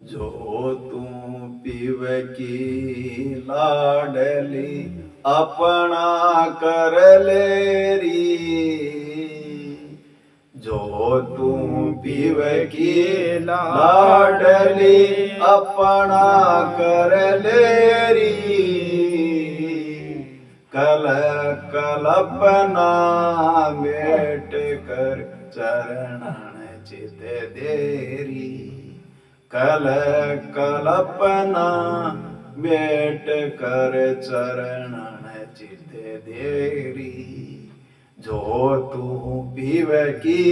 जो तू पीव की लाडली अपना कर लेरी। जो तू पीव की लाडली अपना कर लेरी। कल कल्पना मेट कर चरणन चित देरी। कल कल्पना मेट कर चरणन चित देरी। जो तू पीव की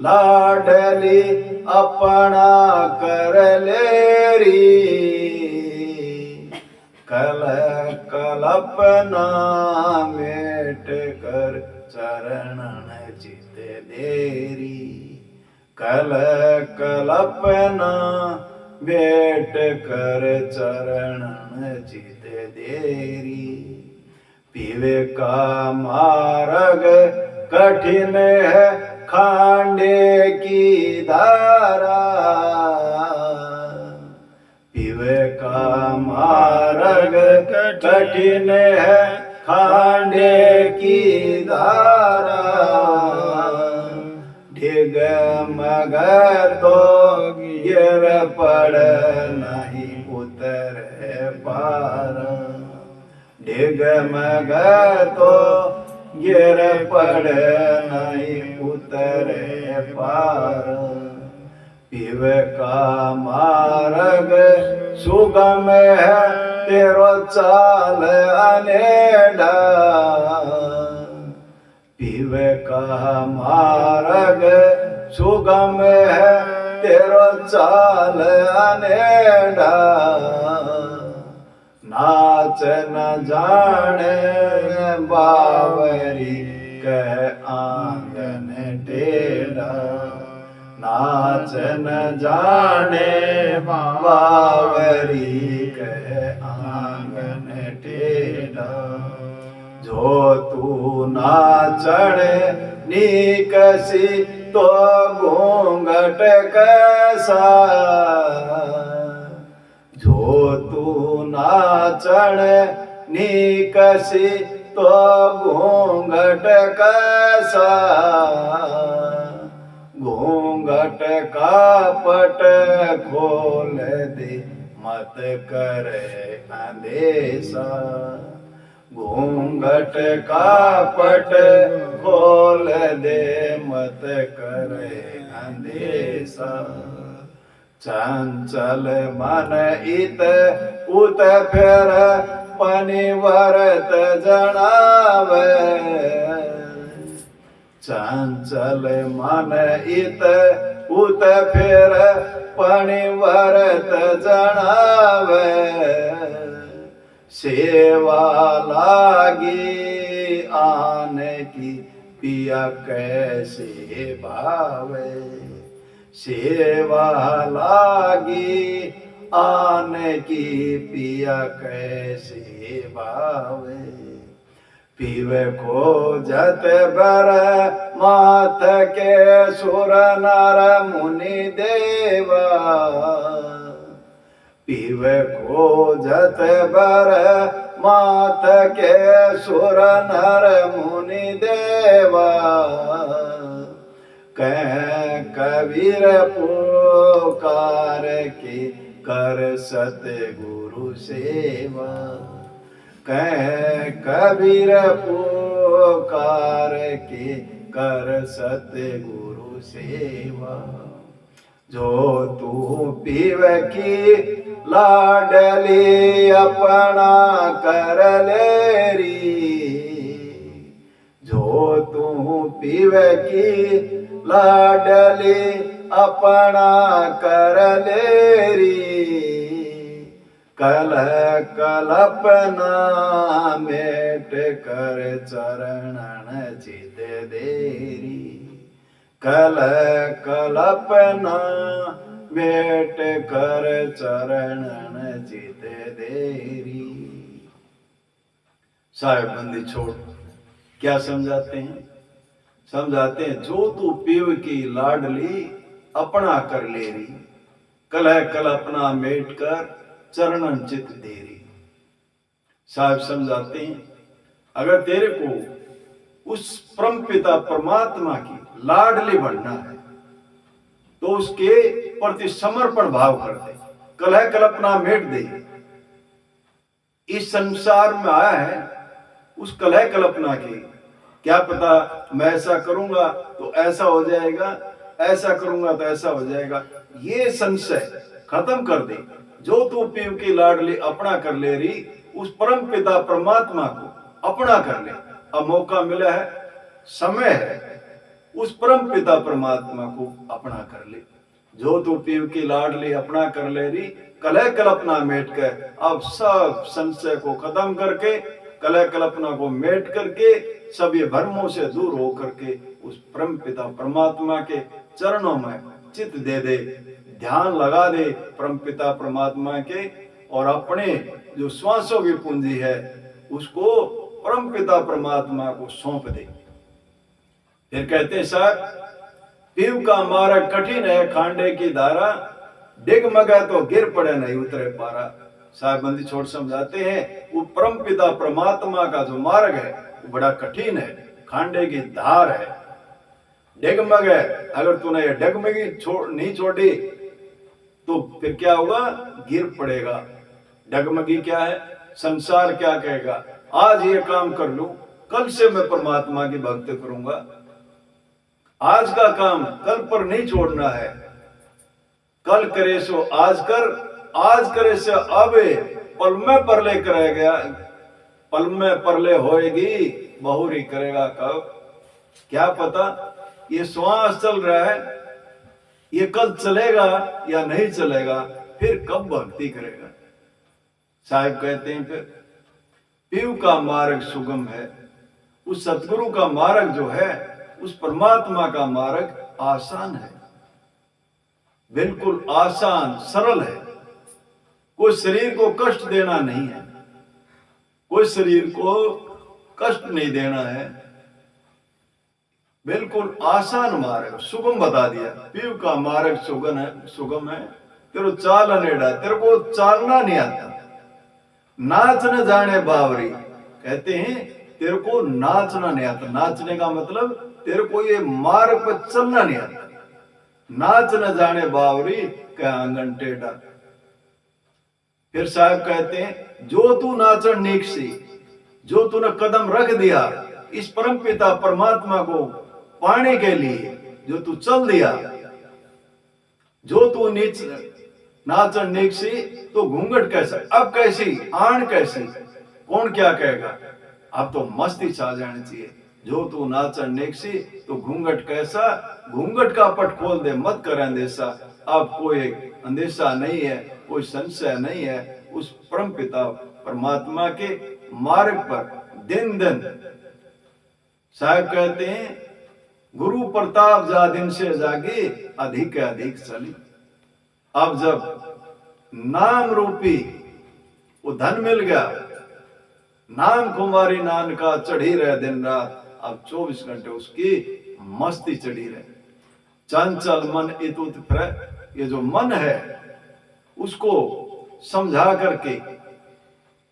लाडली अपना कर लेरी। कल कल्पना मेट कर चरणन चित देरी। कल कल्पना मेट कर चरणन चित देरी। पीवे का मार्ग कठिन है खांडे की धारा। पीवे का मार्ग कठिन है खांडे की धारा। ढिग मगर तो गिर पड़ नहीं उतर पार। ढिग मगर तो गिर पड़ नहीं उतर पार। पीव का मार्ग सुगम है तेरो चाल अनेडा। पीव का मार्ग सुगम है तेरो चाल अनेडा। नाच न जाने बावरी कह आंगन टेढ़ा। नाच न जाने बावरी कह आंगन टेढ़ा। जो तू नाचण नीकसी तो घूंघट कैसा। जो तू नाचण नीकसी तो घूंघट कैसा। घूंघट का पट खोल दे मत करे अंदेशा। घूंघट का पट खोल दे मत करे अंदेशा। चंचल मन इत उत फेर पनिवरत जनावे। चंचल मन इत उत फेर पनिवरत जनावे। सेवा लागी आन की पिया कैसे भावे। सेवा लागी आन की पिया कैसे भावे। पीवे को जत बर माथ के सुर नर मुनि देवा। पीवे को जत बर माथ के सुर नर मुनि देवा। कह कबीर पुकार की कर सतगुरु सेवा। कह कबीर पुकार की कर सतगुरु सेवा। जो तू पीव की लाडली अपना कर लेरी। जो तू पीव की लाडली अपना कर लेरी। कल कल्पना मेट कर चरणन चित देरी। कल कल्पना मेट कर चरणन चित देरी। साहेब बंदी छोड़ क्या समझाते हैं? समझाते हैं जो तू पीव की लाडली अपना कर लेरी। कलह कल्पना मेट कर चरणन चित देरी। साहब समझाते हैं, अगर तेरे को उस परम पिता परमात्मा की लाडली बनना है तो उसके प्रति समर्पण भाव कर दे, कलह कल्पना मेट दे। इस संसार में आया है उस कलह कल्पना की, क्या पता मैं ऐसा करूंगा तो ऐसा हो जाएगा, ऐसा करूंगा तो ऐसा हो जाएगा, ये संशय खत्म कर दे। जो तू पीव की लाडली अपना कर ले रही, उस परम पिता परमात्मा को अपना कर ले। अब मौका मिला है, समय है, उस परम पिता परमात्मा को अपना कर ले। जो तू पीव की लाडली अपना कर ले रही, कलह कल्पना मेट कर, अब सब संशय को खत्म करके, कलह कल्पना को मेट करके, सब ये भ्रमों से दूर हो करके उस परम पिता परमात्मा के चरणों में चित दे दे, ध्यान लगा दे परम पिता परमात्मा के, और अपने जो श्वासों की पूंजी है उसको परम पिता परमात्मा को सौंप दे। फिर कहते हैं, साहब पीव का मार्ग कठिन है, खांडे की धारा, डिगमगा तो गिर पड़े नहीं उतरे पारा। साहब बंदी छोड़ समझाते हैं, वो परम पिता परमात्मा का जो मार्ग है वो बड़ा कठिन है, खांडे की धार है, डगमग है। अगर तूने ये डगमगी नहीं छोड़ी तो फिर क्या होगा, गिर पड़ेगा। डगमगी क्या है, संसार क्या कहेगा, आज ये काम कर लूं, कल से मैं परमात्मा की भक्ति करूंगा। आज का काम कल पर नहीं छोड़ना है, कल करे सो आज कर, आज करे से अब, पल में परले करेगा, पल में परले होएगी, बहुरी करेगा कब। क्या पता ये श्वास चल रहा है, ये कल चलेगा या नहीं चलेगा, फिर कब भक्ति करेगा। साहिब कहते हैं, फिर पीव का मार्ग सुगम है, उस सतगुरु का मार्ग जो है, उस परमात्मा का मार्ग आसान है, बिल्कुल आसान सरल है। कोई शरीर को कष्ट देना नहीं है, कोई शरीर को कष्ट नहीं देना है, बिल्कुल आसान मार्ग सुगम बता दिया। पीव का मार्ग सुगम है, तेरे चाल अनेड़ा, तेरे को चालना नहीं आता, नाच न जाने बावरी। कहते हैं तेरे को नाचना नहीं आता, नाचने का मतलब तेरे को ये मार्ग पर चलना नहीं आता। नाच न जाने बावरी कह आंगन टेढ़ा। फिर साहब कहते हैं, जो तू नाचन नीकसी, जो तूने कदम रख दिया इस परम पिता परमात्मा को पाने के लिए, जो तू चल दिया, जो तू नीच नाचन नीकसी, तो घूंघट कैसा, अब कैसी आन कैसी, कौन क्या कहेगा, अब तो मस्ती छा जानी चाहिए। जो तू नाचन नेक्सी, तो घूंघट कैसा, घूंघट का पट खोल दे, मत कर अंदेशा। अब कोई अंदेशा नहीं है, कोई संशय नहीं है, उस परम पिता परमात्मा के मार्ग पर दिन दिन। साहब कहते हैं, गुरु प्रताप जा दिन से जागी, अधिक अधिक चली। अब जब नाम रूपी वो धन मिल गया, नाम कुमारी नान का चढ़ी रहे दिन रात, अब 24 घंटे उसकी मस्ती चढ़ी रहे। चंचल मन इतुत फिर, ये जो मन है उसको समझा करके,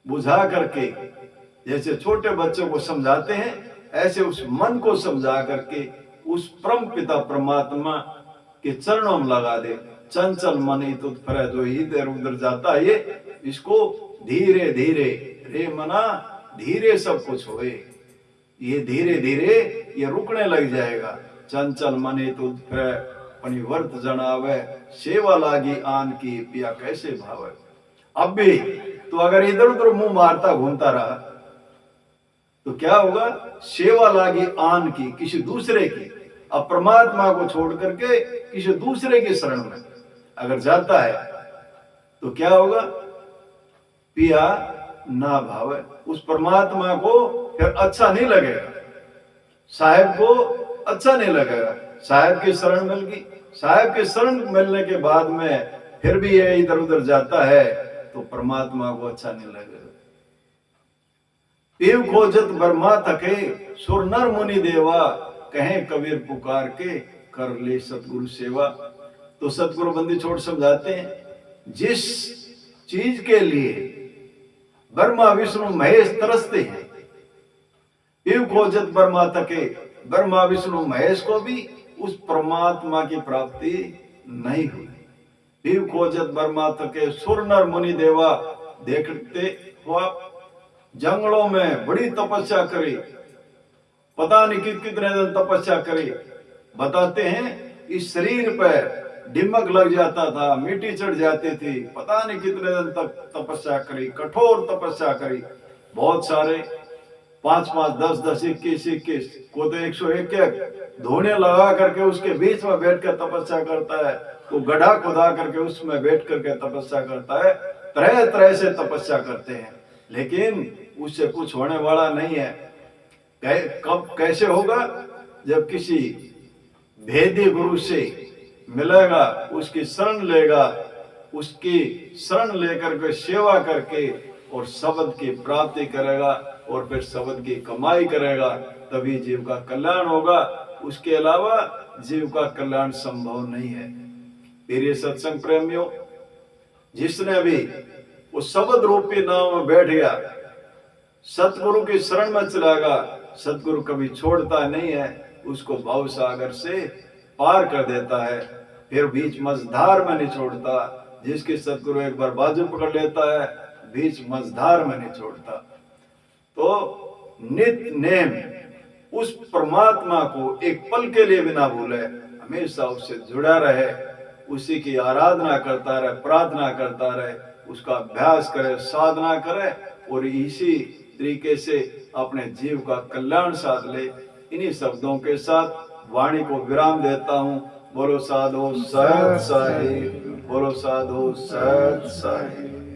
बुझा करके, जैसे छोटे बच्चों को समझाते हैं, ऐसे उस मन को समझा करके उस परम पिता परमात्मा के चरणों में लगा दे। चंचल मन इतुत फिर, जो इधर उधर जाता है, ये इसको धीरे धीरे, रे मना धीरे सब कुछ होए, ये धीरे धीरे ये रुकने लग जाएगा। चंचल मने तो वर्त जनावे, सेवा लागी आन की पिया कैसे भावे। अब भी तो अगर इधर उधर मुंह मारता घूमता रहा तो क्या होगा, सेवा लागी आन की, किसी दूसरे की, अब परमात्मा को छोड़ करके किसी दूसरे की शरण में अगर जाता है तो क्या होगा, पिया ना भावे, उस परमात्मा को फिर अच्छा नहीं लगेगा, साहेब को अच्छा नहीं लगेगा। साहेब की शरण मिल गई, साहेब की शरण मिलने के बाद में फिर भी ये इधर उधर जाता है तो परमात्मा को अच्छा नहीं लगेगा। पीव खोजत बर्मा थके, सुर नर मुनि देवा, कहें कबीर पुकार के, कर ले सतगुरु सेवा। तो सतगुरु बंदी छोड़ समझाते हैं, जिस चीज के लिए ब्रह्मा विष्णु महेश तरसते हैं, पीव खोजत ब्रह्मा तके, ब्रह्मा विष्णु महेश को भी उस परमात्मा की प्राप्ति नहीं हुई। पीव खोजत ब्रह्मा तके, सुर नर मुनि देवा, देखते हो आप, जंगलों में बड़ी तपस्या करी, पता नहीं कितने दिन तपस्या करी। बताते हैं इस शरीर पर दिमक लग जाता था, मिट्टी चढ़ जाती थी, पता नहीं कितने दिन तक तपस्या करी, कठोर तपस्या करी। बहुत सारे 5-5, 10-10, 21-21 को तो 101 धोने लगा करके उसके बीच में बैठ कर तपस्या करता है, तो गड्ढा खुदा करके उसमें बैठ करके तपस्या करता है। तरह तरह से तपस्या करते हैं, लेकिन उससे कुछ होने वाला नहीं है। कब कैसे होगा? जब किसी भेदी गुरु से मिलेगा, उसकी शरण लेगा, उसकी शरण लेकर के सेवा करके और शब्द की प्राप्ति करेगा और फिर शब्द की कमाई करेगा, तभी जीव का कल्याण होगा। उसके अलावा जीव का कल्याण संभव नहीं है। प्रिय सत्संग प्रेमियों, जिसने भी उस शब्द रूपी नाव में बैठ गया, सतगुरु की शरण में चला गया, सतगुरु कभी छोड़ता नहीं है, उसको भव सागर से पार कर देता है, फिर बीच मझधार में नहीं छोड़ता। जिसके सतगुरु एक बार बाजू पकड़ लेता है, बीच मझधार में नहीं छोड़ता। तो नित्य नेम उस परमात्मा को एक पल के लिए भी ना भूले, हमेशा उससे जुड़ा रहे, उसी की आराधना करता रहे, प्रार्थना करता रहे, उसका अभ्यास करे, साधना करे और इसी तरीके से अपने जीव का कल्याण साध ले। इन्हीं शब्दों के साथ वाणी को विराम देता हूँ। बोलो साधु सत साहिब, बोलो साधु सत साहिब।